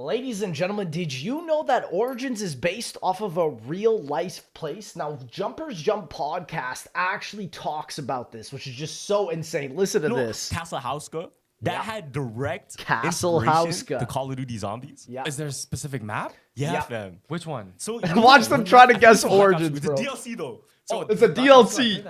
Ladies and gentlemen, did you know that Origins is based off of a real life place? Now, Jumpers Jump podcast actually talks about this, which is just so insane. Listen to this. Castle Hauska, that had direct Castle inspiration Hauska. to Call of Duty Zombies. Yeah. Is there a specific map? Yeah, fam. Which one? So Watch them try to guess Origins, It's bro. a DLC though. So It's a DLC.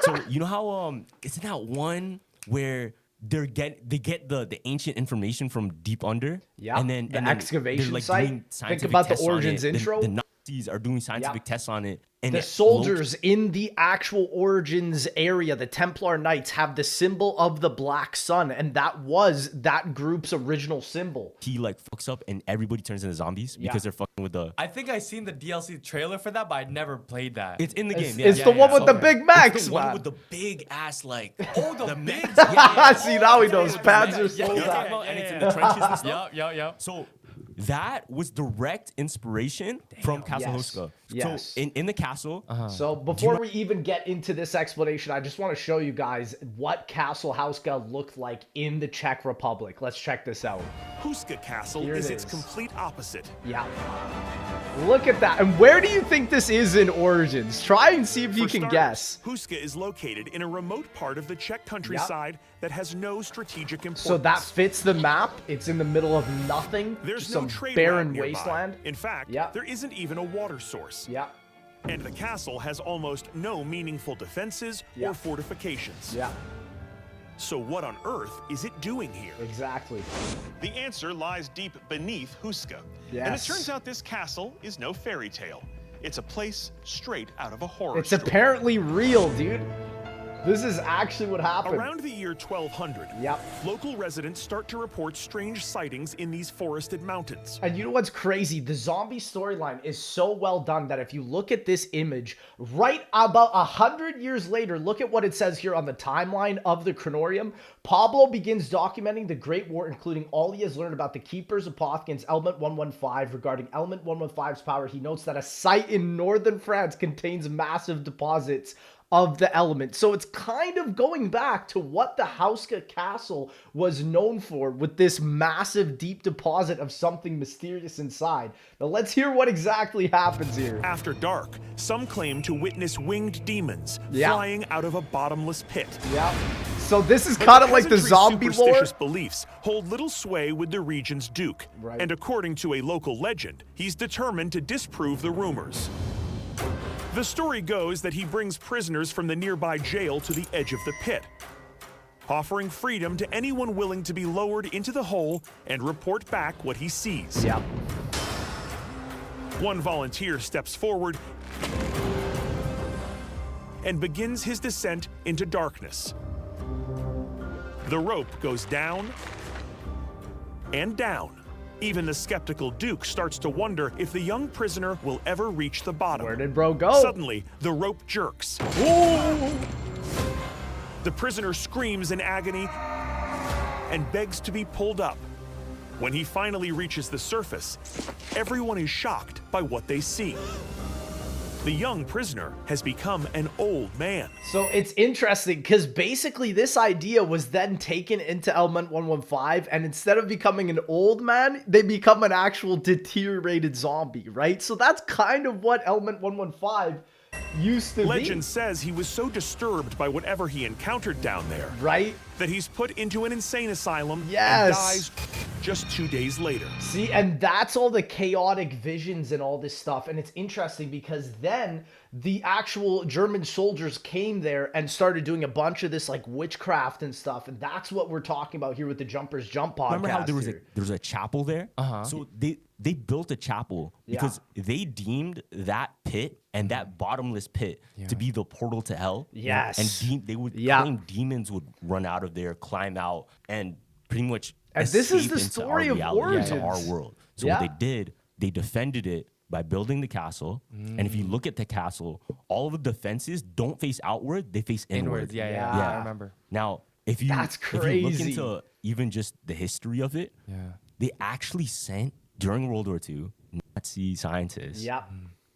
so you know how isn't that one where they get the ancient information from deep under? Yeah, And then the and then excavation they're, site. doing Think scientific about the tests on Origins it. intro. The Nazis are doing scientific tests on it. And The it soldiers in the actual Origins area, the Templar Knights, have the symbol of the Black Sun, and that was that group's original symbol. he like fucks up and everybody turns into zombies because they're fucking with the. I think I seen the DLC trailer for that, but I never played that. It's in the game. It's the one with the okay. Big Macs, It's the one man. with the big ass like. Oh, the big. See, now he knows. Pads are sold out. And it's in the trenches and stuff. Yup. So that was direct inspiration from Castle Yes. Hauska. Yes. So in the castle, So before we even get into this explanation, I just want to show you guys what Castle Hauska looked like in the Czech Republic. Let's check this out. Hauska Castle Here it is its is. complete opposite. Yeah. Look at that. And where do you think this is in Origins? Try and see if you For can starters, guess. Hauska is located in a remote part of the Czech countryside that has no strategic importance. So that fits the map. It's in the middle of nothing. There's just no some trade barren route nearby. wasteland. In fact, Yeah. there isn't even a water source. Yeah. And the castle has almost no meaningful defenses Yeah. or fortifications. Yeah. So what on earth is it doing here? Exactly. The answer lies deep beneath Hauska. And it Yes. turns out this castle is no fairy tale. It's a place straight out of a horror It's story. apparently real, dude. This is actually what happened. Around the year 1200, Yep. local residents start to report strange sightings in these forested mountains. And you know what's crazy? The zombie storyline is so well done that if you look at this image, right about 100 years later, look at what it says here on the timeline of the Chronorium. Pablo begins documenting the Great War, including all he has learned about the Keepers of Poth against Element 115. Regarding Element 115's power, he notes that a site in northern France contains massive deposits of the element. So it's kind of going back to what the Hauska Castle was known for, with this massive deep deposit of something mysterious inside. Now let's hear what exactly happens here. After dark, some claim to witness winged demons Yeah. flying out of a bottomless pit. Yeah. So this is But kind of like the peasantry's zombie lore. superstitious beliefs hold little sway with the region's duke. Right. And according to a local legend, he's determined to disprove the rumors. The story goes that he brings prisoners from the nearby jail to the edge of the pit, offering freedom to anyone willing to be lowered into the hole and report back what he sees. Yeah. One volunteer steps forward and begins his descent into darkness. The rope goes down and down. Even the skeptical Duke starts to wonder if the young prisoner will ever reach the bottom. Where did bro go? Suddenly, the rope jerks. The prisoner screams in agony and begs to be pulled up. When he finally reaches the surface, everyone is shocked by what they see. The young prisoner has become an old man. So it's interesting because basically this idea was then taken into Element 115, and instead of becoming an old man, they become an actual deteriorated zombie, right? So that's kind of what Element 115 used to Legend says he was so disturbed by whatever he encountered down there be, right? that he's put into an insane asylum Yes. and dies just 2 days later. See, and that's all the chaotic visions and all this stuff. And it's interesting because then the actual German soldiers came there and started doing a bunch of this like witchcraft and stuff. And that's what we're talking about here with the Jumpers Jump podcast. remember how there was here. a chapel there? So they built a chapel because they deemed that pit and that bottomless pit to be the portal to hell. Yes. And they would Yeah. claim demons would run out of there, climb out, and pretty much And this is escape the into story our of reality, into our Origins. world. So Yeah. what they did, they defended it by building the castle. And if you look at the castle, all of the defenses don't face outward, they face inward. Inwards. Yeah. Yeah. I remember. Now, if you That's if you look crazy. into even just the history of it, they actually sent during World War II Nazi scientists. Yeah.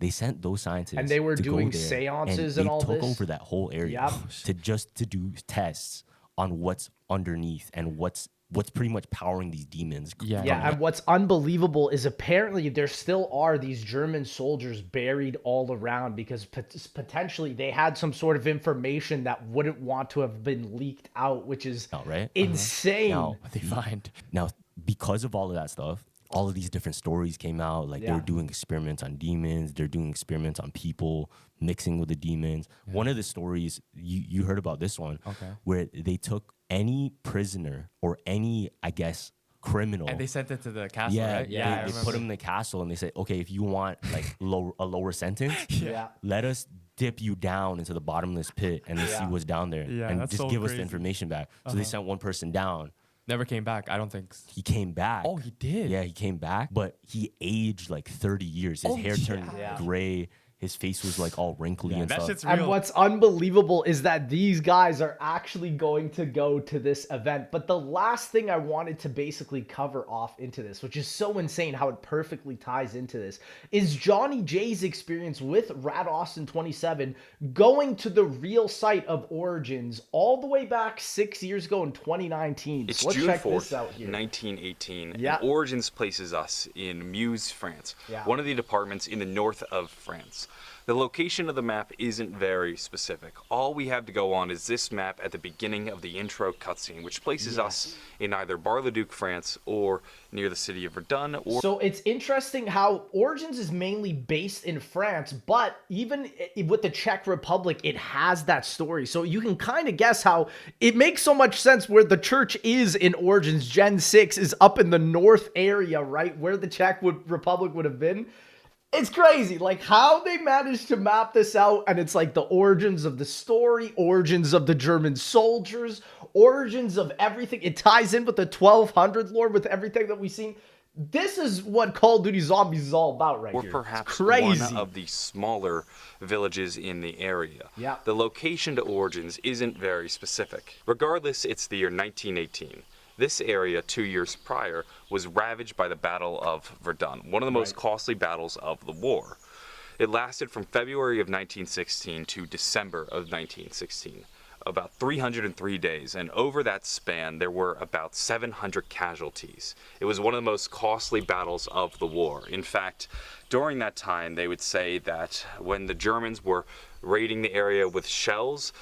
They sent those scientists, And they were to go doing there, seances they and all took this? over that whole area Yep. to do tests on what's underneath and what's what's pretty much powering these demons. Yeah. Yeah, and what's unbelievable is apparently there still are these German soldiers buried all around because potentially they had some sort of information that wouldn't want to have been leaked out, which is right? insane. Now, What they find. Now, because of all of that stuff, all of these different stories came out. Like they were doing experiments on demons, they're doing experiments on people, mixing with the demons. One of the stories, you heard about this one, where they took any prisoner or any, I guess, criminal. And they sent it to the castle, right? They put him in the castle and they said, okay, if you want like a lower sentence, let us dip you down into the bottomless pit and see what's down there. Yeah, and that's just so give us the crazy. information back. So they sent one person down. Never came back. I don't think. He came back. Oh, he did? Yeah, he came back, but he aged like 30 years. His hair turned gray. His face was like all wrinkly and That stuff. shit's real. And what's unbelievable is that these guys are actually going to go to this event. But the last thing I wanted to basically cover off into this, which is so insane how it perfectly ties into this, is Johnny J's experience with Rad Austin 27 going to the real site of Origins all the way back 6 years ago in 2019. It's So let's June check 4th, this out here. 1918. Yeah. And Origins places us in Meuse, France, one of the departments in the north of France. The location of the map isn't very specific. All we have to go on is this map at the beginning of the intro cutscene, which places us in either Bar-le-Duc, France, or near the city of Verdun. Or So it's interesting how Origins is mainly based in France, but even with the Czech Republic, it has that story. So you can kind of guess how it makes so much sense where the church is in Origins. Gen 6 is up in the north area, right? Where the Czech Republic would have been. It's crazy, like how they managed to map this out, and it's like the origins of the story, origins of the German soldiers, origins of everything. It ties in with the 1200 lore, with everything that we've seen. This is what Call of Duty Zombies is all about right or here. perhaps It's crazy. one of the smaller villages in the area. Yeah. The location to Origins isn't very specific. Regardless, it's the year 1918. This area, 2 years prior, was ravaged by the Battle of Verdun, one of the most costly battles of the war. It lasted from February of 1916 to December of 1916, about 303 days, and over that span there were about 700 casualties. It was one of the most costly battles of the war. In fact, during that time they would say that when the Germans were raiding the area with shells,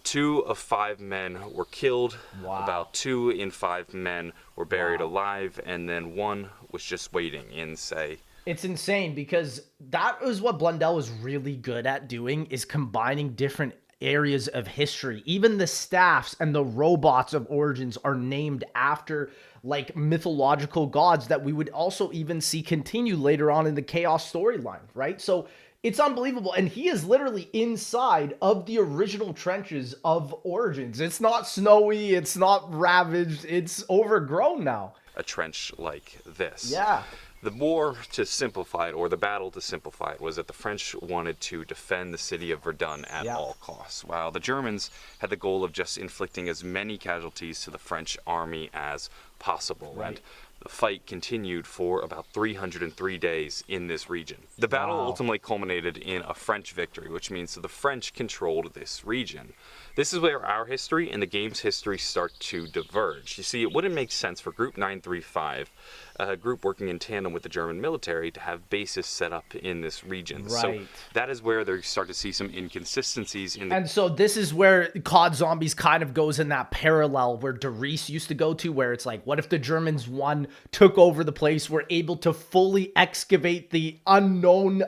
2 of 5 men were killed, about 2 in 5 men were buried alive, and then 1 was just waiting in, say... It's insane because that was what Blundell was really good at doing, is combining different areas of history. Even the staffs and the robots of Origins are named after like mythological gods that we would also even see continue later on in the Chaos storyline, right? So it's unbelievable. And he is literally inside of the original trenches of Origins. It's not snowy. It's not ravaged. It's overgrown now. a trench like this. Yeah. The war, to simplify it, or the battle to simplify it, was that the French wanted to defend the city of Verdun at all costs, while the Germans had the goal of just inflicting as many casualties to the French army as possible. Right. And the fight continued for about 303 days in this region. The battle ultimately culminated in a French victory, which means that the French controlled this region. This is where our history and the game's history start to diverge. You see, it wouldn't make sense for Group 935, a group working in tandem with the German military, to have bases set up in this region. So Right. that is where they start to see some inconsistencies in the And so this is where COD Zombies kind of goes in that parallel where Derice used to go to, where it's like, what if the Germans took over the place, were able to fully excavate the unknown,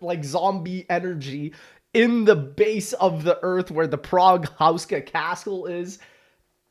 like zombie energy in the base of the earth where the Prague Hauska Castle is.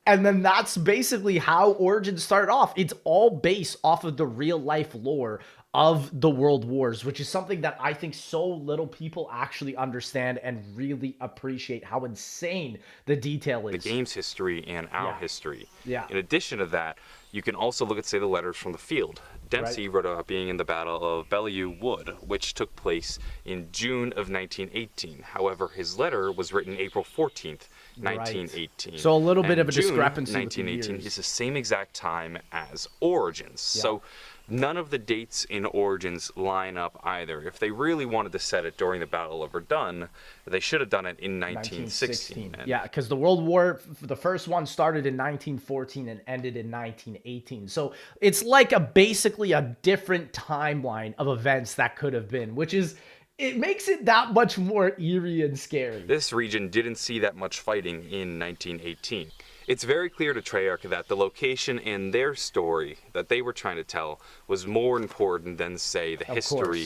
And then that's basically how Origins started off. It's all based off of the real life lore of the World Wars, which is something that I think so little people actually understand and really appreciate how insane the detail is. the game's history and our history. Yeah. In addition to that, you can also look at, say, the letters from the field. Dempsey wrote about being in the Battle of Belleau Wood, which took place in June of 1918. However, his letter was written April 14th, 1918. So a little bit And of a June discrepancy with the 1918 years. is the same exact time as Origins. So None of the dates in Origins line up either. If they really wanted to set it during the Battle of Verdun, they should have done it in 1916. Yeah, because the World War, the first one started in 1914 and ended in 1918. So it's like basically a different timeline of events that could have been, which is, it makes it that much more eerie and scary. This region didn't see that much fighting in 1918. It's very clear to Treyarch that the location and their story that they were trying to tell was more important than, say, the history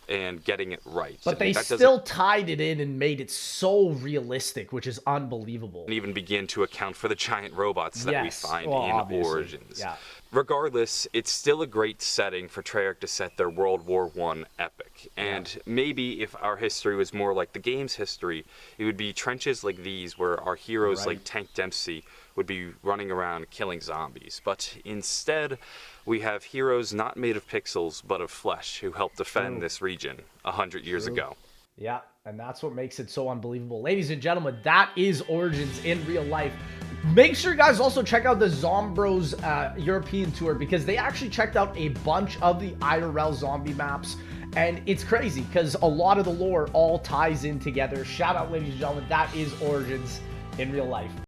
and getting it right. But they still tied it in and made it so realistic, which is unbelievable. And even begin to account for the giant robots that we find in Origins. Yeah. Regardless, it's still a great setting for Treyarch to set their World War I epic. And maybe if our history was more like the game's history, it would be trenches like these where our heroes like Tank Dempsey would be running around killing zombies. But instead, we have heroes not made of pixels, but of flesh, who helped defend this region 100 years ago. Yeah, and that's what makes it so unbelievable. Ladies and gentlemen, that is Origins in real life. Make sure you guys also check out the Zombros European tour, because they actually checked out a bunch of the IRL zombie maps. And it's crazy because a lot of the lore all ties in together. Shout out, ladies and gentlemen, that is Origins in real life.